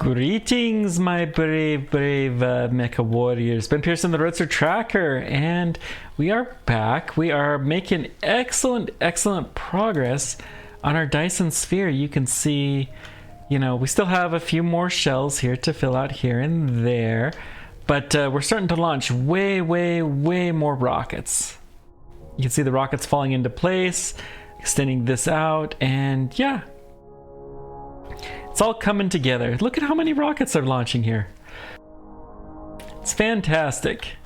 Greetings, my brave mecha warriors. Ben Pearson, the Roadster Tracker, and we are back. We are making excellent progress on our Dyson Sphere. You can see, you know, we still have a few more shells here to fill out here and there, but we're starting to launch way more rockets. You can see the rockets falling into place, extending this out, and yeah. It's all coming together. Look at how many rockets are launching here. It's fantastic.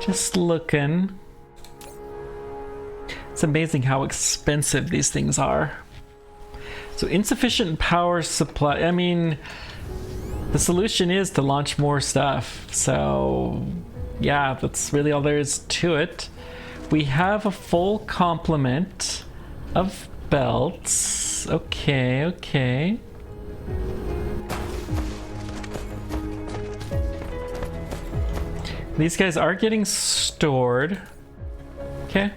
Just looking. It's amazing how expensive these things are. So insufficient power supply. I mean, the solution is to launch more stuff. So yeah, that's really all there is to it. We have a full complement of belts. Okay. These guys are getting stored. Okay.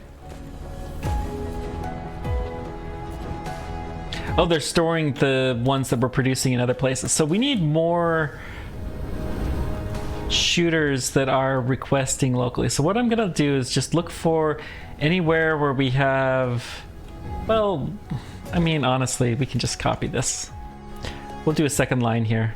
Oh, they're storing the ones that we're producing in other places. So we need more shooters that are requesting locally. So what I'm gonna do is just look for anywhere where we have, well, I mean, honestly, we can just copy this. We'll do a second line here.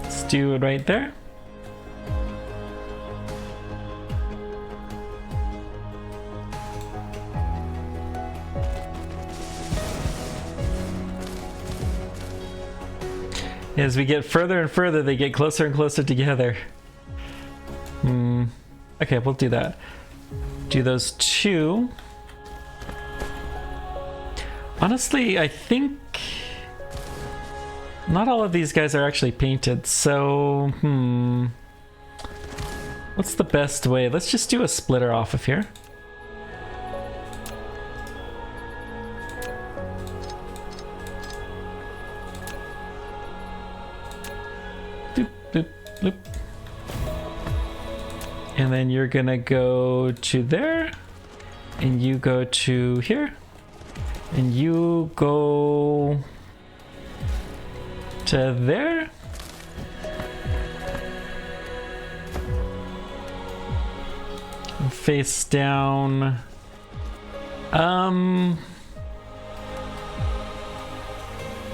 Let's do it right there. As we get further and further, they get closer and closer together. Okay, we'll do that. Do those two. Honestly, I think not all of these guys are actually painted, so what's the best way? Let's just do a splitter off of here. Bloop. And then you're gonna go to there, and you go to here, and you go to there. And face down.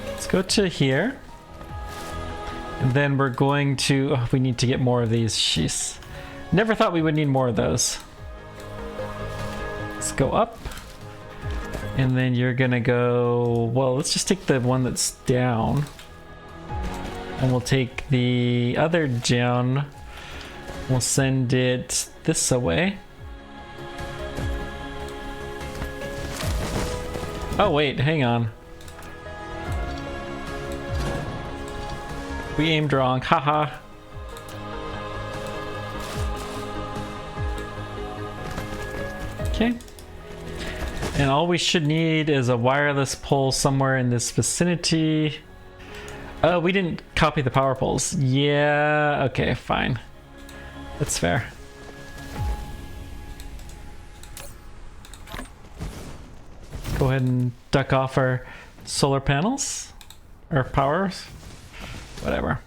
Let's go to here. And then we're going to, oh, we need to get more of these. Jeez. Never thought we would need more of those. Let's go up. And then you're gonna go, well, let's just take the one that's down. And we'll take the other down. We'll send it this away. Oh wait, hang on. We aimed wrong, haha. Okay. And all we should need is a wireless pole somewhere in this vicinity. Oh, we didn't copy the power poles. Yeah, okay, fine. That's fair. Go ahead and duck off our solar panels, or powers. Whatever.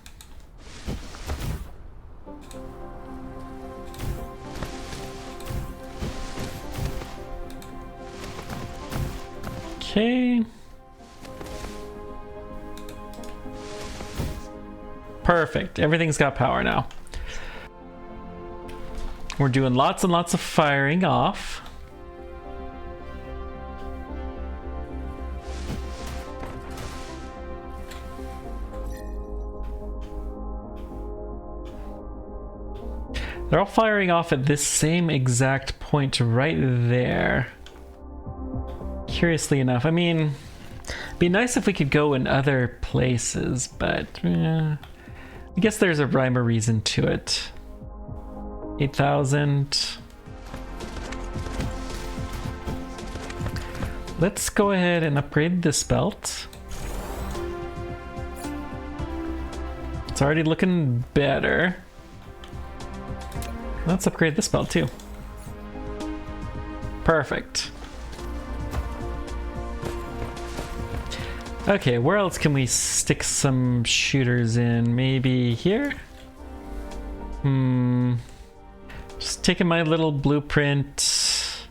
Okay. Perfect. Everything's got power now. We're doing lots and lots of firing off. They're all firing off at this same exact point right there. Curiously enough, I mean, it'd be nice if we could go in other places, but I guess there's a rhyme or reason to it. 8,000. Let's go ahead and upgrade this belt. It's already looking better. Let's upgrade this belt too. Perfect. Okay, where else can we stick some shooters in? Maybe here? Just taking my little blueprint.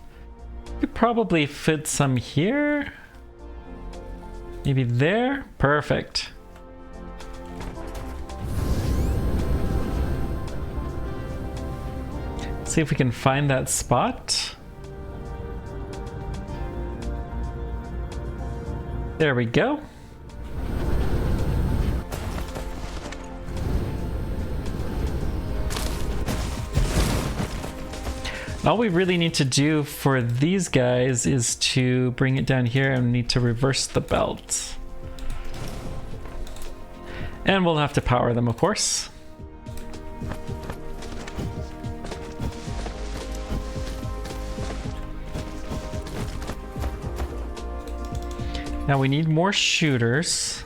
Could probably fit some here. Maybe there? Perfect. See if we can find that spot. There we go. All we really need to do for these guys is to bring it down here and need to reverse the belt. And we'll have to power them, of course. Now we need more shooters.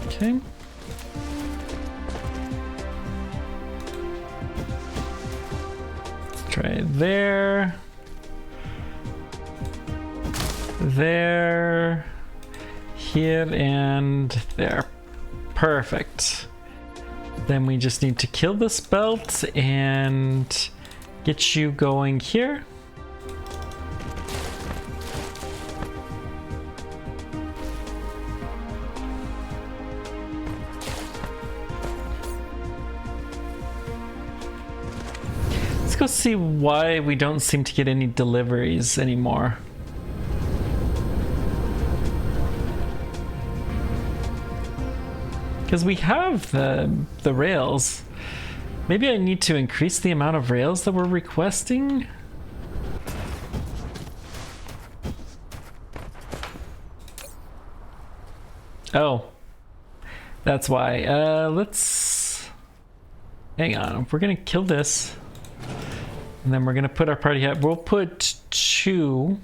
Okay. Let's try it there. There. Here and there. Perfect. Then we just need to kill this belt and get you going here. Let's go see why we don't seem to get any deliveries anymore. Because we have the rails. Maybe I need to increase the amount of rails that we're requesting. Oh, that's why. Let's hang on. We're gonna kill this, and then we're gonna put our party hat. We'll put 2.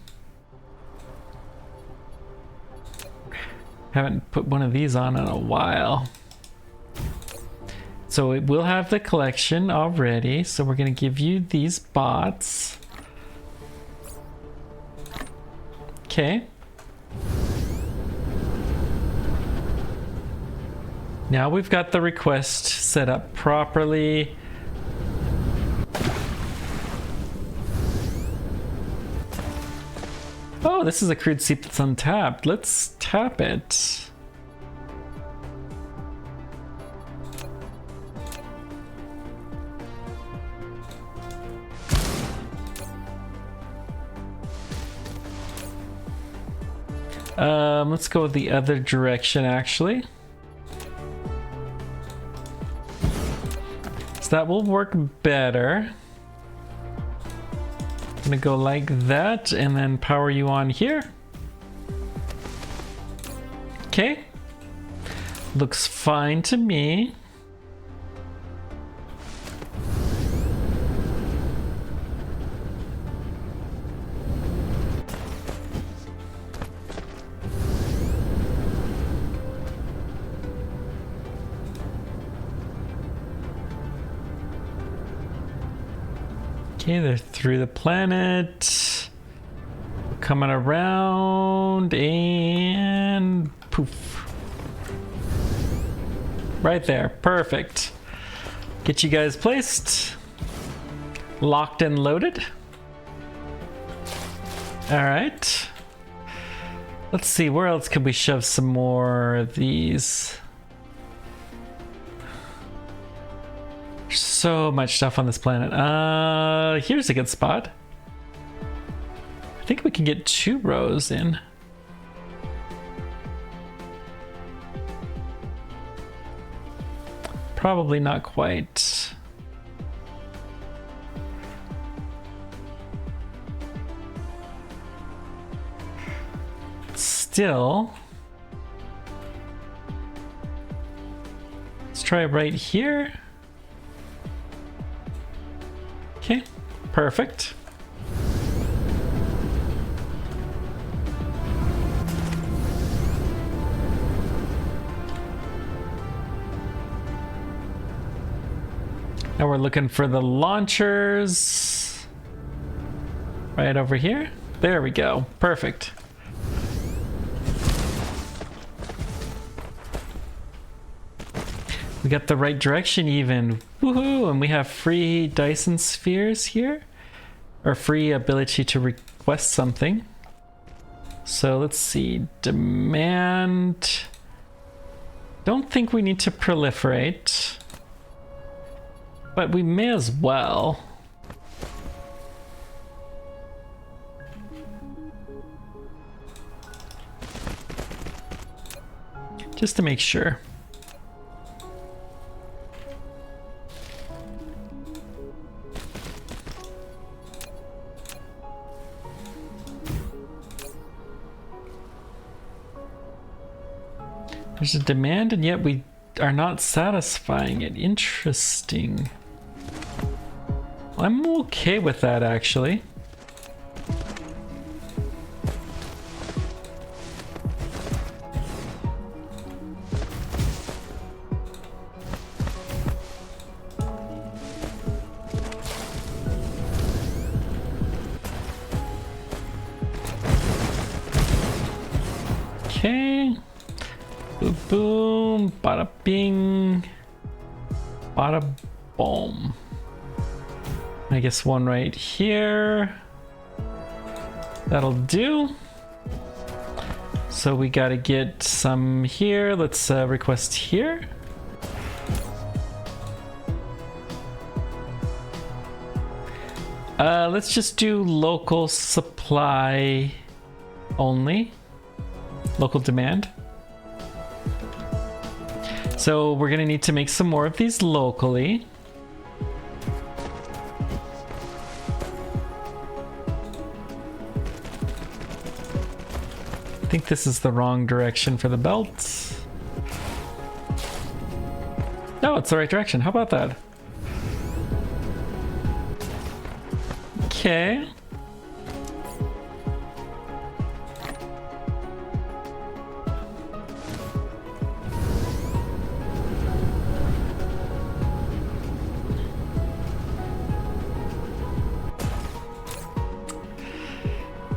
Haven't put one of these on in a while. So it will have the collection already. So we're going to give you these bots. Okay. Now we've got the request set up properly. Oh, this is a crude seat that's untapped. Let's tap it. Let's go the other direction, actually. So that will work better. I'm gonna go like that and then power you on here. Okay. Looks fine to me. Okay, they're through the planet. Coming around and poof. Right there, perfect. Get you guys placed. Locked and loaded. All right. Let's see, where else could we shove some more of these? So much stuff on this planet. Here's a good spot. I think we can get 2 rows in. Probably not quite. Still, let's try it right here. Okay, perfect. Now we're looking for the launchers. Right over here. There we go. Perfect. We got the right direction even. Woohoo! And we have free Dyson spheres here. Or free ability to request something. So let's see. Demand. Don't think we need to proliferate. But we may as well. Just to make sure. There's a demand and yet we are not satisfying it. Interesting. I'm okay with that actually. Okay. Boom, boom, bada bing, bada boom. I guess one right here. That'll do. So we gotta get some here. Let's request here. Let's just do local supply only. Local demand. So we're gonna need to make some more of these locally. I think this is the wrong direction for the belts. No, it's the right direction. How about that? Okay.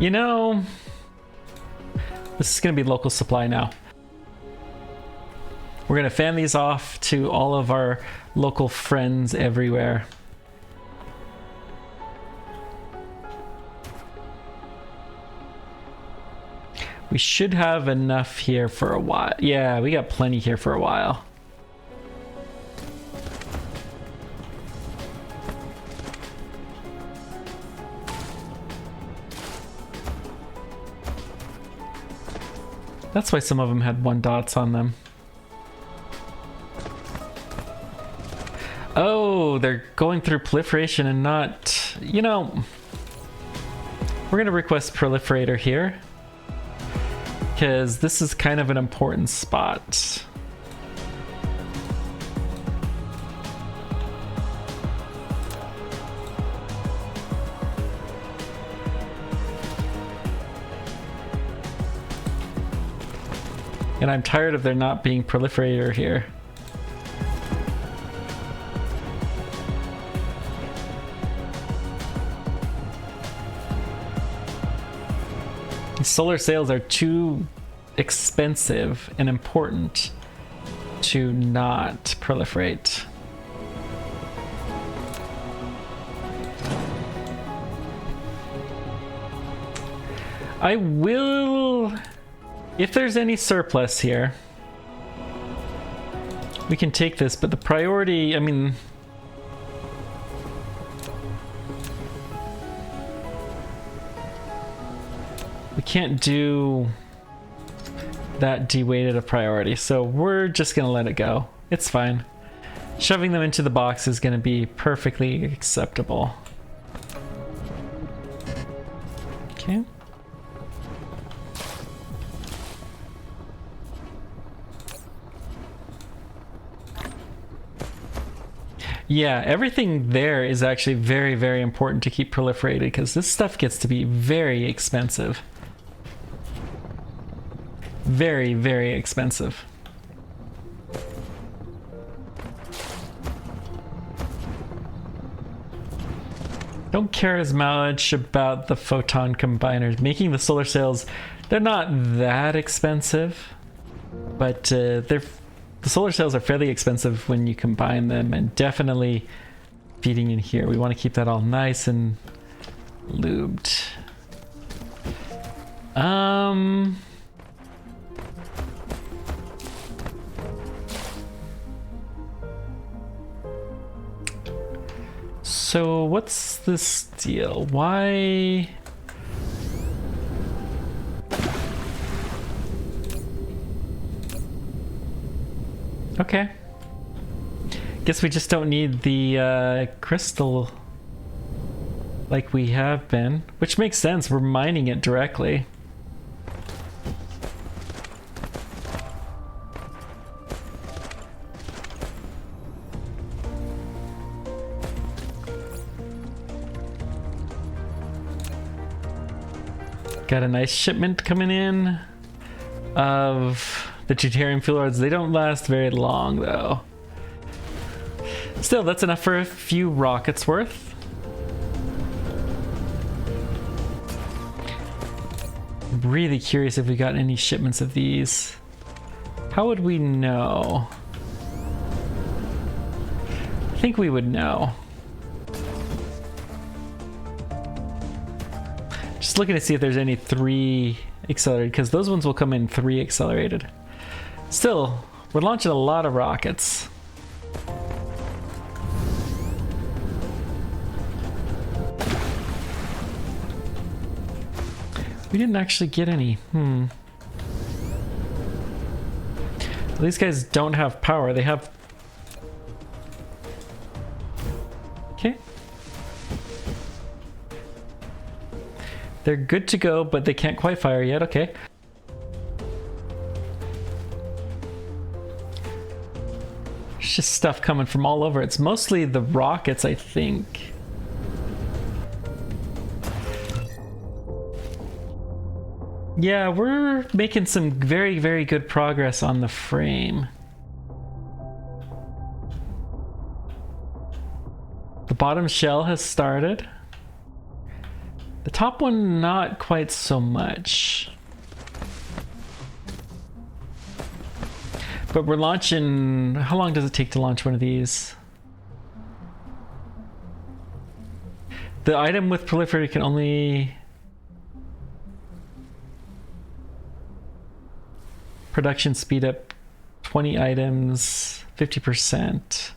You know, this is going to be local supply now. We're going to fan these off to all of our local friends everywhere. We should have enough here for a while. Yeah, we got plenty here for a while. That's why some of them had 1 dots on them. Oh, they're going through proliferation and not... You know, we're going to request proliferator here. Because this is kind of an important spot. And I'm tired of there not being proliferator here. These solar sails are too expensive and important to not proliferate. I will... If there's any surplus here, we can take this, but the priority, I mean... We can't do that de-weighted a priority, so we're just gonna let it go. It's fine. Shoving them into the box is gonna be perfectly acceptable. Okay. Yeah, everything there is actually very, very important to keep proliferated because this stuff gets to be very expensive. Very, very expensive. Don't care as much about the photon combiners. Making the solar sails, they're not that expensive, but the solar sails are fairly expensive when you combine them, and definitely feeding in here. We want to keep that all nice and lubed. So what's this deal? Why? Okay. Guess we just don't need the crystal like we have been, which makes sense. We're mining it directly. Got a nice shipment coming in of the deuterium fuel rods. They don't last very long though. Still, that's enough for a few rockets worth. I'm really curious if we got any shipments of these. How would we know? I think we would know. Just looking to see if there's any 3 accelerated, because those ones will come in 3 accelerated. Still, we're launching a lot of rockets. We didn't actually get any. These guys don't have power. They have... Okay. They're good to go, but they can't quite fire yet. Okay. There's just stuff coming from all over. It's mostly the rockets, I think. Yeah, we're making some very, very good progress on the frame. The bottom shell has started. The top one, not quite so much. But we're launching... How long does it take to launch one of these? The item with proliferator can only... Production speed up 20 items, 50%.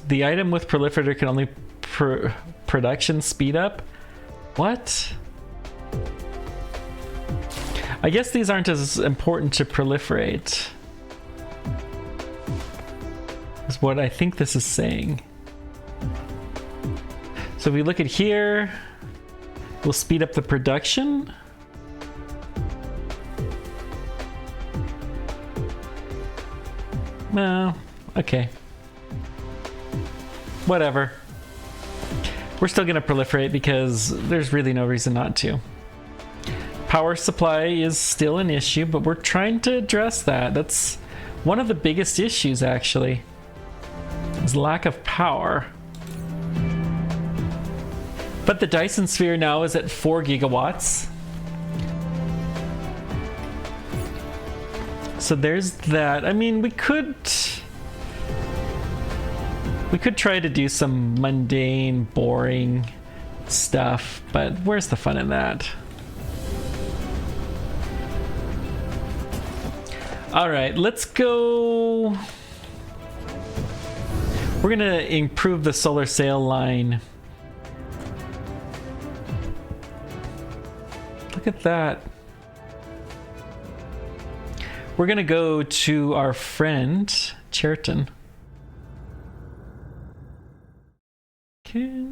The item with proliferator can only production speed up? What? I guess these aren't as important to proliferate. Is what I think this is saying. So if we look at here, we'll speed up the production. No, okay. Whatever. We're still gonna proliferate because there's really no reason not to. Power supply is still an issue, but we're trying to address that. That's one of the biggest issues, actually, is lack of power. But the Dyson sphere now is at 4 gigawatts. So there's that. I mean, we could try to do some mundane, boring stuff, but where's the fun in that? All right, let's go. We're gonna improve the solar sail line. Look at that. We're gonna go to our friend, Cherton. Okay.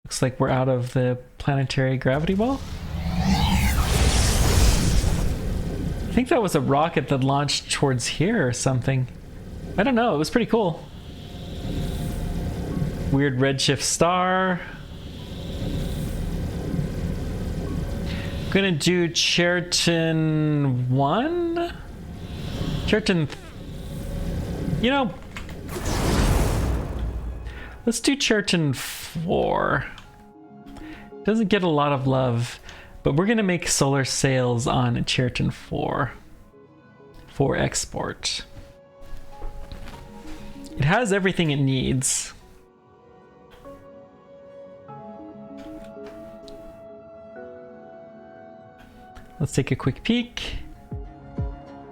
Looks like we're out of the planetary gravity well. I think that was a rocket that launched towards here or something. I don't know, it was pretty cool. Weird redshift star. Gonna do Cherton 1? Cherton... You know, Let's do Churton 4. Doesn't get a lot of love, but we're gonna make solar sails on Churton 4 for export. It has everything it needs. Let's take a quick peek.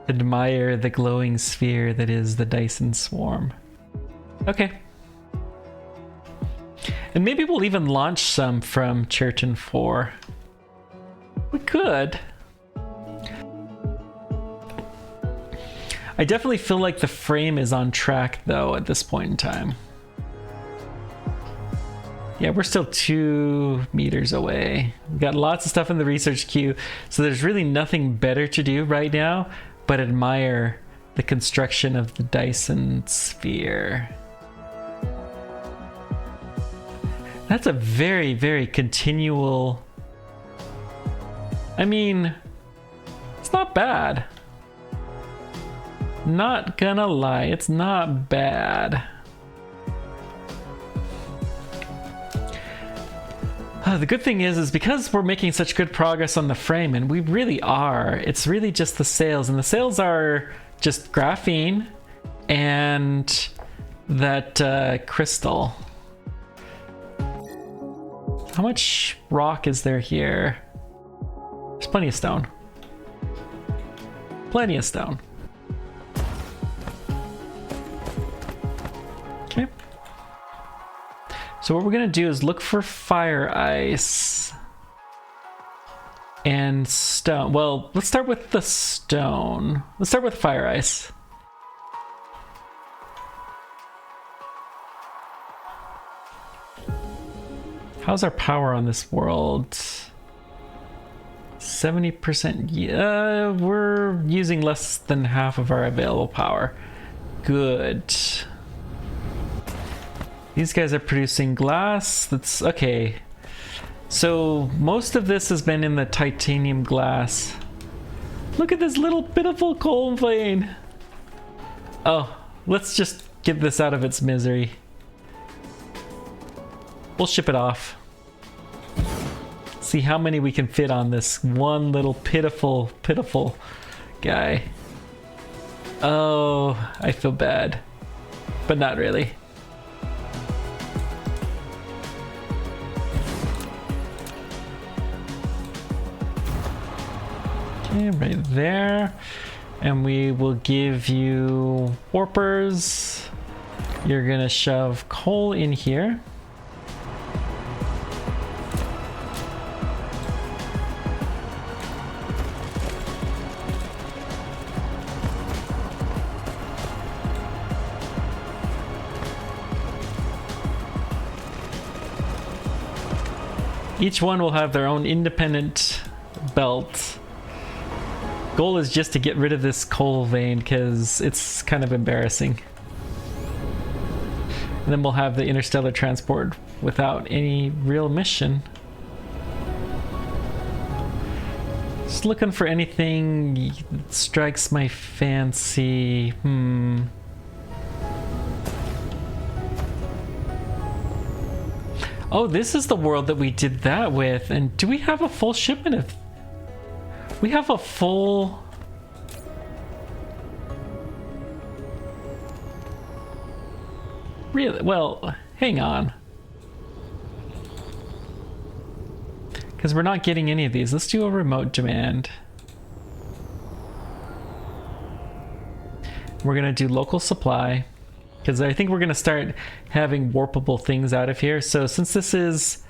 Admire the glowing sphere that is the Dyson swarm. Okay. And maybe we'll even launch some from Churton 4. We could. I definitely feel like the frame is on track though at this point in time. Yeah, we're still 2 meters away. We've got lots of stuff in the research queue, so there's really nothing better to do right now but admire the construction of the Dyson sphere. That's a very, very continual... I mean, it's not bad. Not gonna lie, it's not bad. The good thing is because we're making such good progress on the frame, and we really are, it's really just the sails, and the sails are just graphene and that crystal. How much rock is there here? There's plenty of stone. Plenty of stone. Okay. So what we're gonna do is look for fire ice and stone. Well, let's start with the stone. Let's start with fire ice. How's our power on this world? 70%. Yeah, we're using less than half of our available power. Good. These guys are producing glass. That's okay. So most of this has been in the titanium glass. Look at this little pitiful coal vein. Oh, let's just get this out of its misery. We'll ship it off. See how many we can fit on this one little pitiful, pitiful guy. Oh, I feel bad, but not really. Okay, right there. And we will give you warpers. You're gonna shove coal in here. Each one will have their own independent belt. Goal is just to get rid of this coal vein because it's kind of embarrassing. And then we'll have the interstellar transport without any real mission. Just looking for anything that strikes my fancy. Oh, this is the world that we did that with. And do we have a full shipment of... We have a full... Really? Well, hang on. Because we're not getting any of these. Let's do a remote demand. We're going to do local supply. Because I think we're going to start having warpable things out of here. So since this is...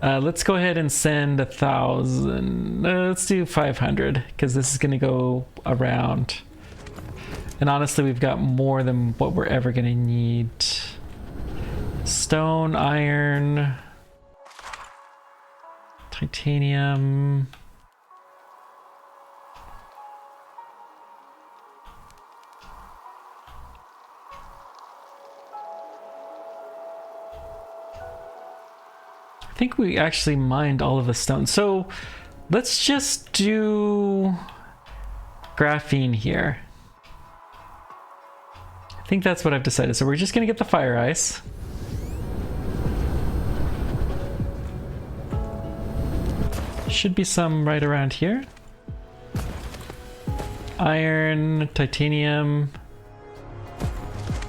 let's go ahead and send 1,000. Let's do 500. Because this is going to go around. And honestly, we've got more than what we're ever going to need. Stone, iron... Titanium... I think we actually mined all of the stone. So let's just do graphene here. I think that's what I've decided. So we're just gonna get the fire ice. should be some right around here. Iron, titanium.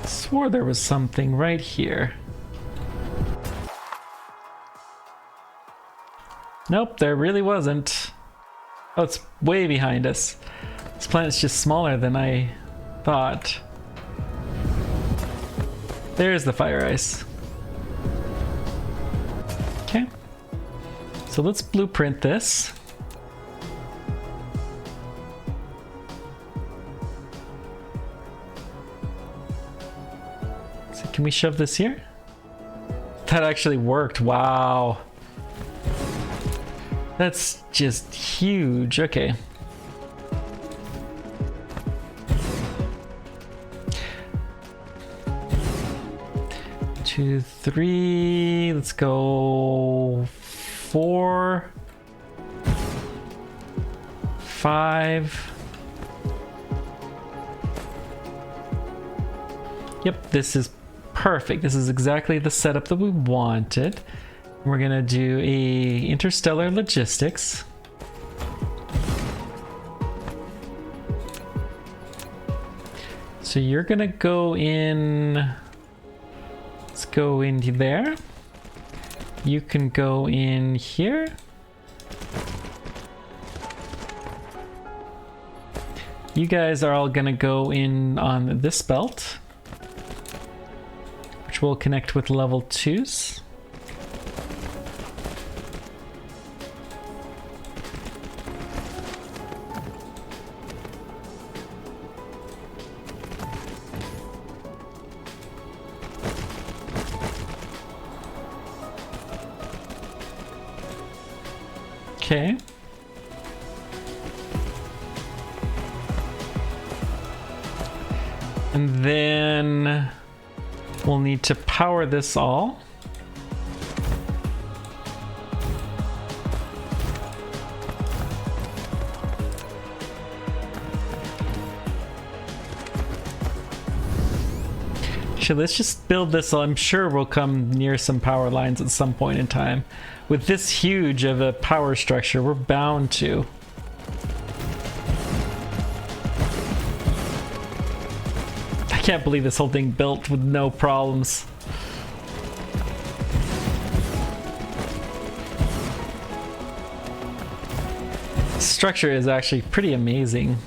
Swore there was something right here. Nope, there really wasn't. Oh, it's way behind us. This planet's just smaller than I thought. There's the fire ice. Okay. So let's blueprint this. So can we shove this here? That actually worked. Wow. That's just huge. Okay. Two, three. Let's go 4, 5. Yep, this is perfect. This is exactly the setup that we wanted. We're gonna do a interstellar logistics. So you're gonna go in, let's go into there. You can go in here. You guys are all gonna go in on this belt, which will connect with level 2s. Okay. And then we'll need to power this all. Actually, let's just build this. I'm sure we'll come near some power lines at some point in time. With this huge of a power structure, we're bound to. I can't believe this whole thing built with no problems. Structure is actually pretty amazing.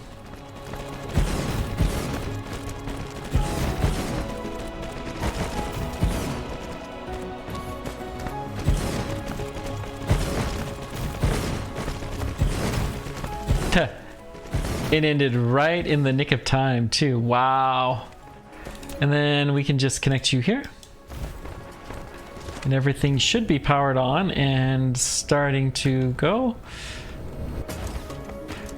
It ended right in the nick of time too. Wow. And then we can just connect you here. And everything should be powered on and starting to go.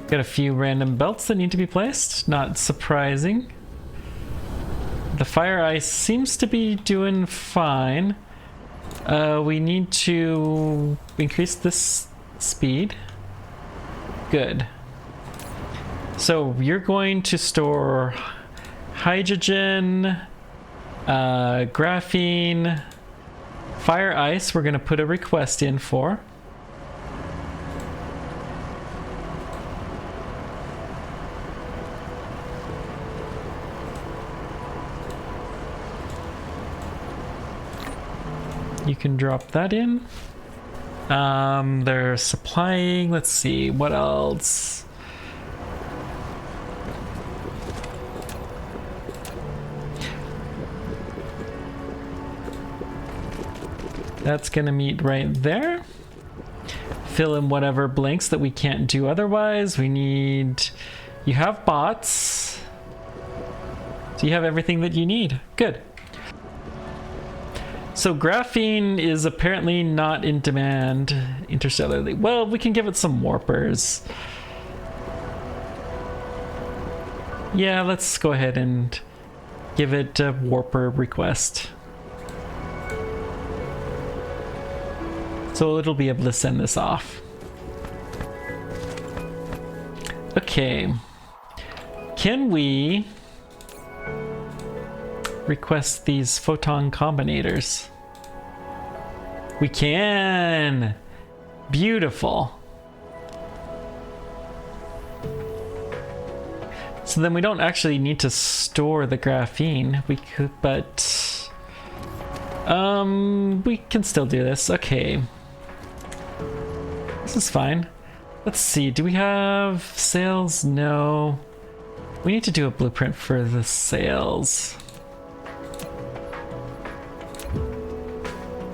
Got a few random belts that need to be placed. Not surprising. The fire ice seems to be doing fine. We need to increase this speed. Good. So you're going to store hydrogen, graphene, fire ice. We're going to put a request in for. You can drop that in. They're supplying. Let's see what else. That's gonna meet right there. Fill in whatever blanks that we can't do otherwise. We need... You have bots. So you have everything that you need. Good. So graphene is apparently not in demand interstellarly. Well, we can give it some warpers. Yeah, let's go ahead and give it a warper request. So it'll be able to send this off. Okay. Can we request these photon combinators? We can! Beautiful. So then we don't actually need to store the graphene. We could, but we can still do this. Okay. This is fine. Let's see. Do we have sails? No. We need to do a blueprint for the sails.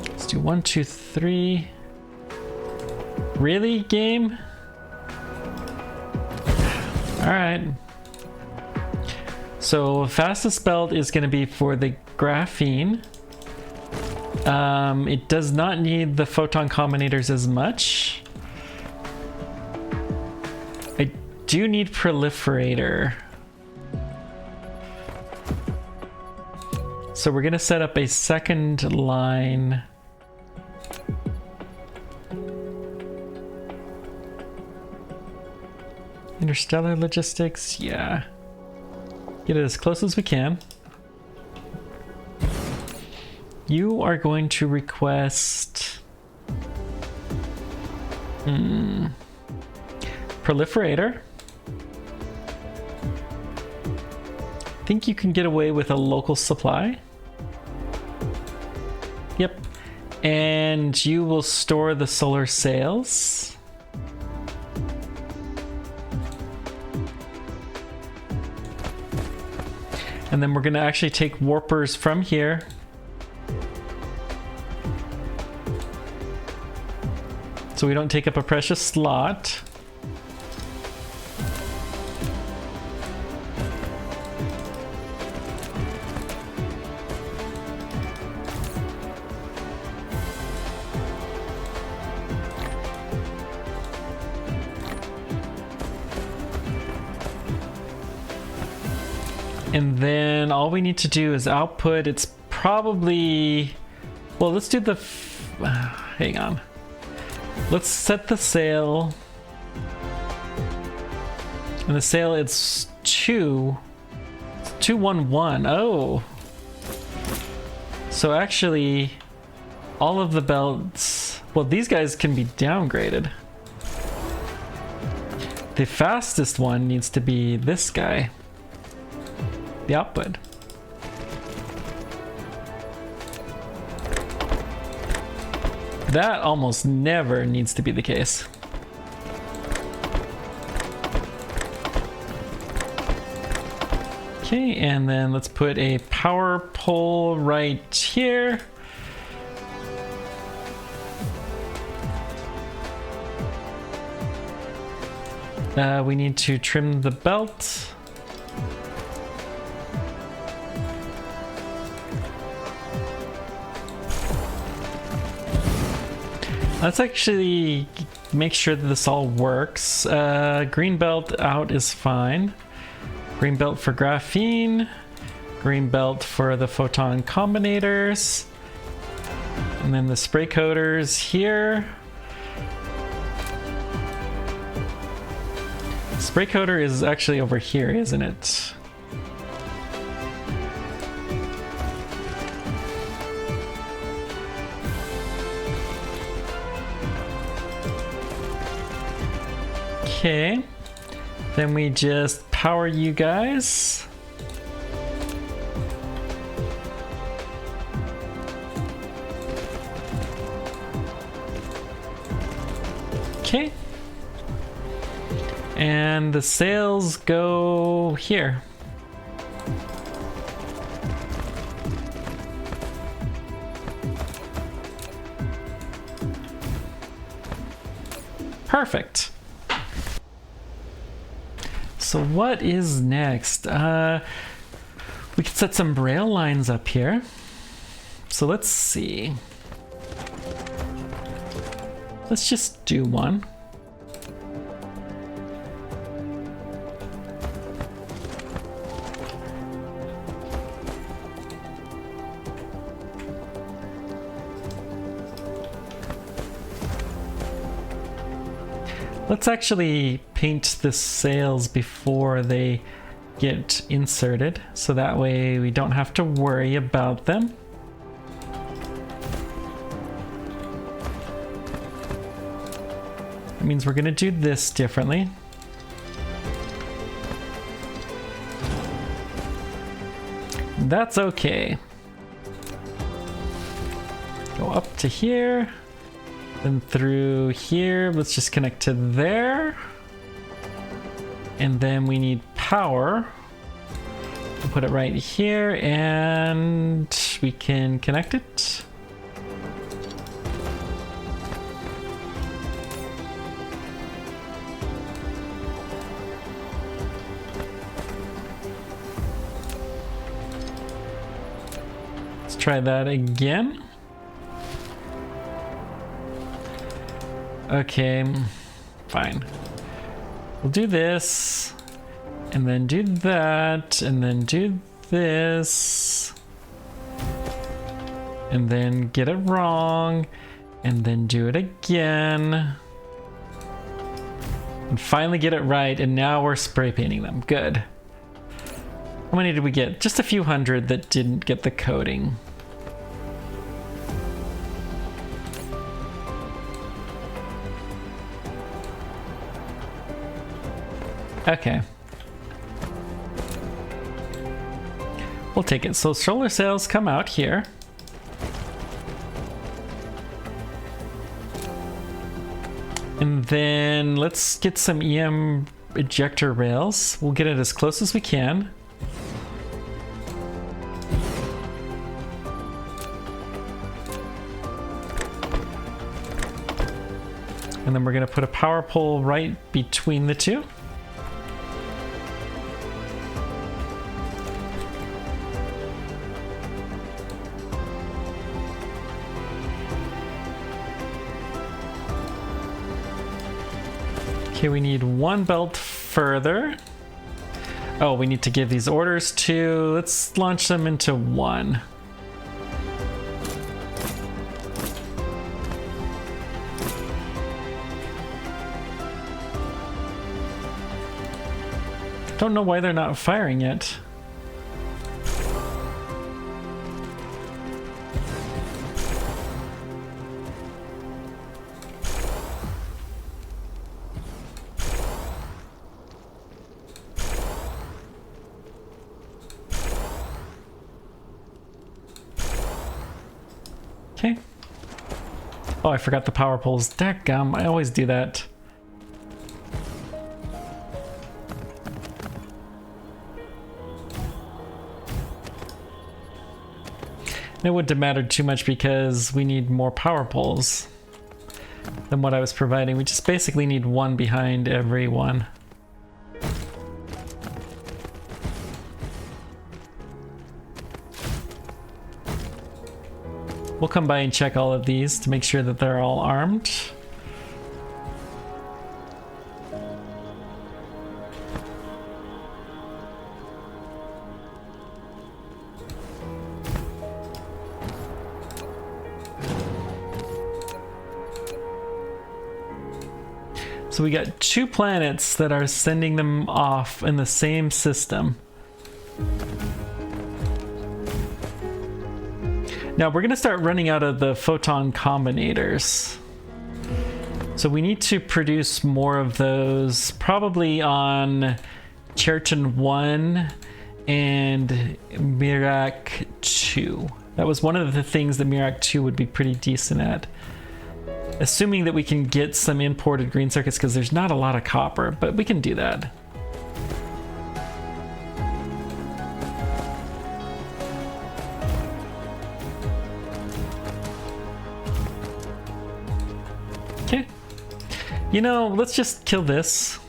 Let's do 1, 2, 3. Really, game? Alright. So fastest belt is going to be for the graphene. It does not need the photon combinators as much. I do need proliferator. So we're going to set up a second line. Interstellar logistics, yeah. Get it as close as we can. You are going to request proliferator. Think you can get away with a local supply? Yep. And you will store the solar sails. And then we're going to actually take warpers from here. So we don't take up a precious slot. And then all we need to do is output. It's probably, well, let's do the, hang on. Let's set the sail. And the sail, it's 211. Oh. So actually, all of the belts, well, these guys can be downgraded. The fastest one needs to be this guy. The output. That almost never needs to be the case. Okay, and then let's put a power pole right here. We need to trim the belt. Let's actually make sure that this all works. Green belt out is fine. Green belt for graphene. Green belt for the photon combinators. And then the spray coaters here. Spray coater is actually over here, isn't it? Okay, then we just power you guys. Okay, and the sails go here. Perfect. So what is next? We can set some rail lines up here. So let's see. Let's just do one. Let's actually paint the sails before they get inserted, so that way we don't have to worry about them. It means we're going to do this differently. that's okay. Go up to here, then through here. Let's just connect to there. And then we need power. We'll put it right here and we can connect it. Let's try that again. Okay, fine. We'll do this, and then do that, and then do this, and then get it wrong, and then do it again, and finally get it right, and now we're spray painting them. Good. How many did we get? Just a few hundred that didn't get the coating. Okay. We'll take it. So solar sails come out here. And then let's get some EM ejector rails. We'll get it as close as we can. And then we're going to put a power pole right between the two. Okay, we need one belt further. Oh, we need to give these orders to... Let's launch them into one. Don't know why they're not firing yet. Okay. Oh, I forgot the power poles. Dadgum, I always do that. It wouldn't have mattered too much because we need more power poles than what I was providing. We just basically need one behind every one. We'll come by and check all of these to make sure that they're all armed. So we got 2 planets that are sending them off in the same system. Now we're going to start running out of the photon combinators. So we need to produce more of those, probably on Cheriton 1 and Mirac 2. That was one of the things that Mirac 2 would be pretty decent at. Assuming that we can get some imported green circuits, because there's not a lot of copper, but we can do that. Okay. You know, let's just kill this.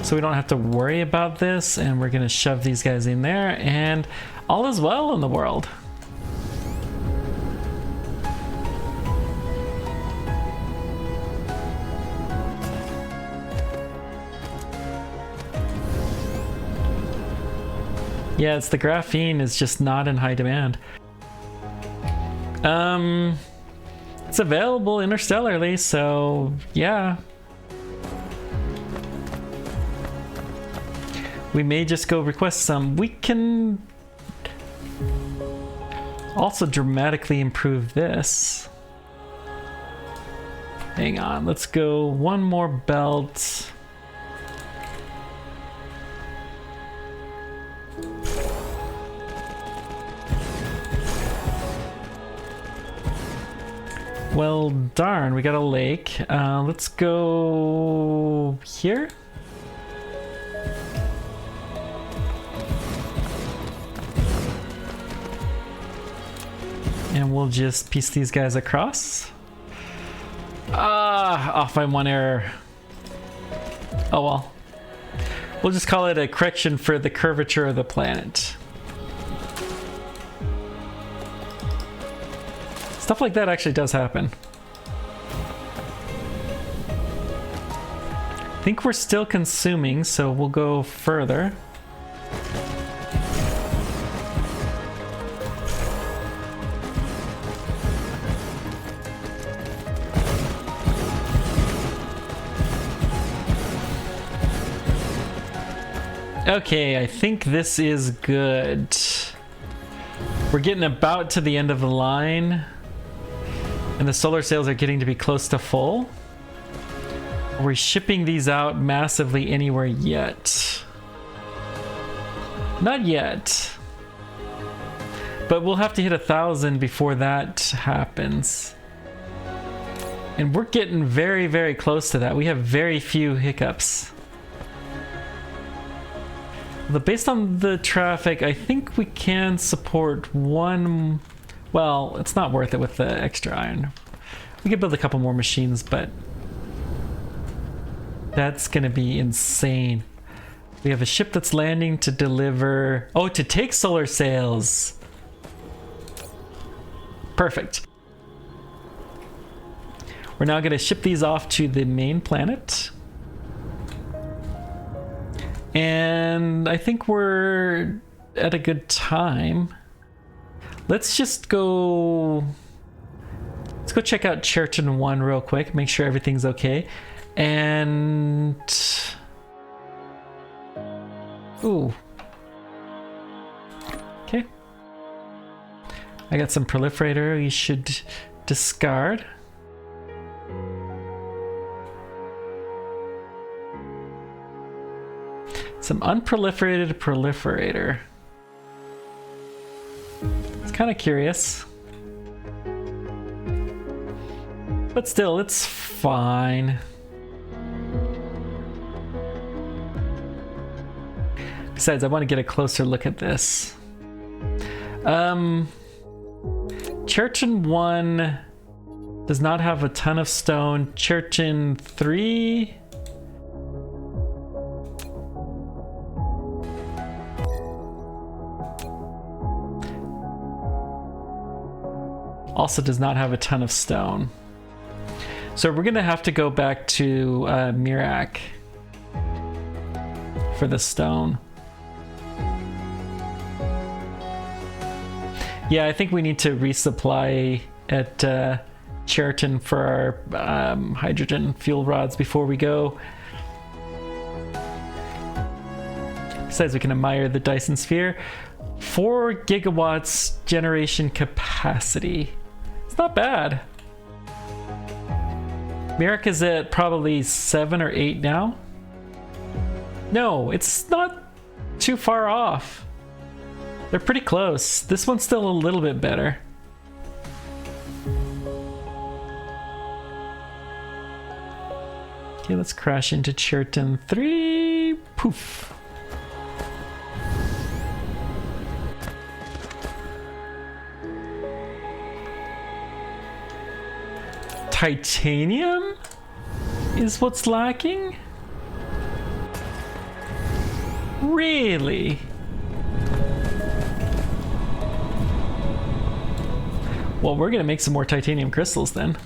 So we don't have to worry about this, and we're gonna shove these guys in there, and all is well in the world. Yeah, it's the graphene is just not in high demand. It's available interstellarly, so yeah. We may just go request some. We can also dramatically improve this. Hang on, let's go one more belt. Well, darn, we got a lake. Let's go here. And we'll just piece these guys across. Off by one error. Oh well. We'll just call it a correction for the curvature of the planet. Stuff like that actually does happen. I think we're still consuming, so we'll go further. Okay, I think this is good. We're getting about to the end of the line, and the solar sails are getting to be close to full. Are we shipping these out massively anywhere yet? Not yet. But we'll have to hit 1,000 before that happens. And we're getting very, very close to that. We have very few hiccups. Based on the traffic, I think we can support one. Well, it's not worth it with the extra iron. We could build a couple more machines, but that's gonna be insane. We have a ship that's landing to deliver. Oh, to take solar sails. Perfect. We're now gonna ship these off to the main planet. And I think we're at a good time. Let's just go... Let's go check out Cheriton 1 real quick, make sure everything's okay. And... Ooh. Okay. I got some proliferator you should discard. Some unproliferated proliferator. It's kind of curious. But still, it's fine. Besides, I want to get a closer look at this. Cheriton 1 does not have a ton of stone. Cheriton 3... also does not have a ton of stone. So we're gonna have to go back to Mirak for the stone. Yeah, I think we need to resupply at Cheriton for our hydrogen fuel rods before we go. Besides, we can admire the Dyson sphere. 4 gigawatts generation capacity. It's not bad. Mirak is at probably 7 or 8 now. No, it's not too far off. They're pretty close. This one's still a little bit better. Okay, let's crash into Cheriton 3. Poof. Titanium is what's lacking? Really? Well, we're gonna make some more titanium crystals then.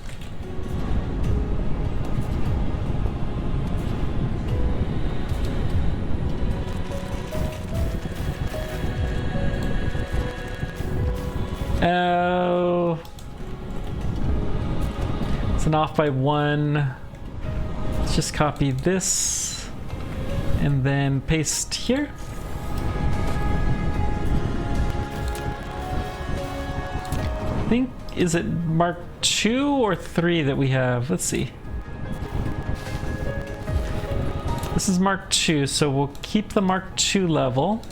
Oh. It's an off by 1. Let's just copy this and then paste here. I think, is it Mark 2 or 3 that we have? Let's see. This is Mark 2, so we'll keep the Mark 2 level.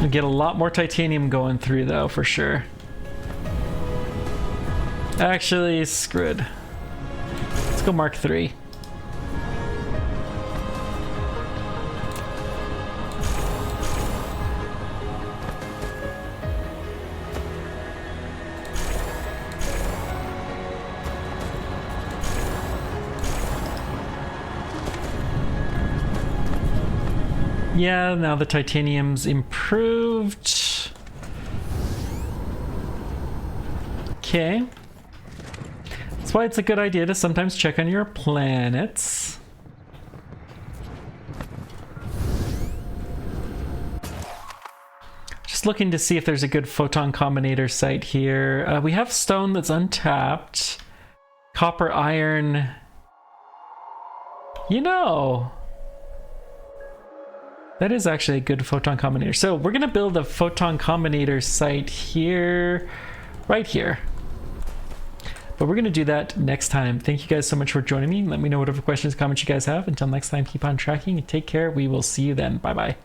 We'll get a lot more titanium going through though, for sure. Actually, screw it. Let's go Mark 3. Yeah, now the titanium's improved. Okay. That's why it's a good idea to sometimes check on your planets. Just looking to see if there's a good photon combinator site here. We have stone that's untapped. Copper, iron. You know, that is actually a good photon combinator. So we're gonna build a photon combinator site here, right here. But we're gonna do that next time. Thank you guys so much for joining me. Let me know whatever questions, comments you guys have. Until next time, keep on tracking and take care. We will see you then. Bye-bye.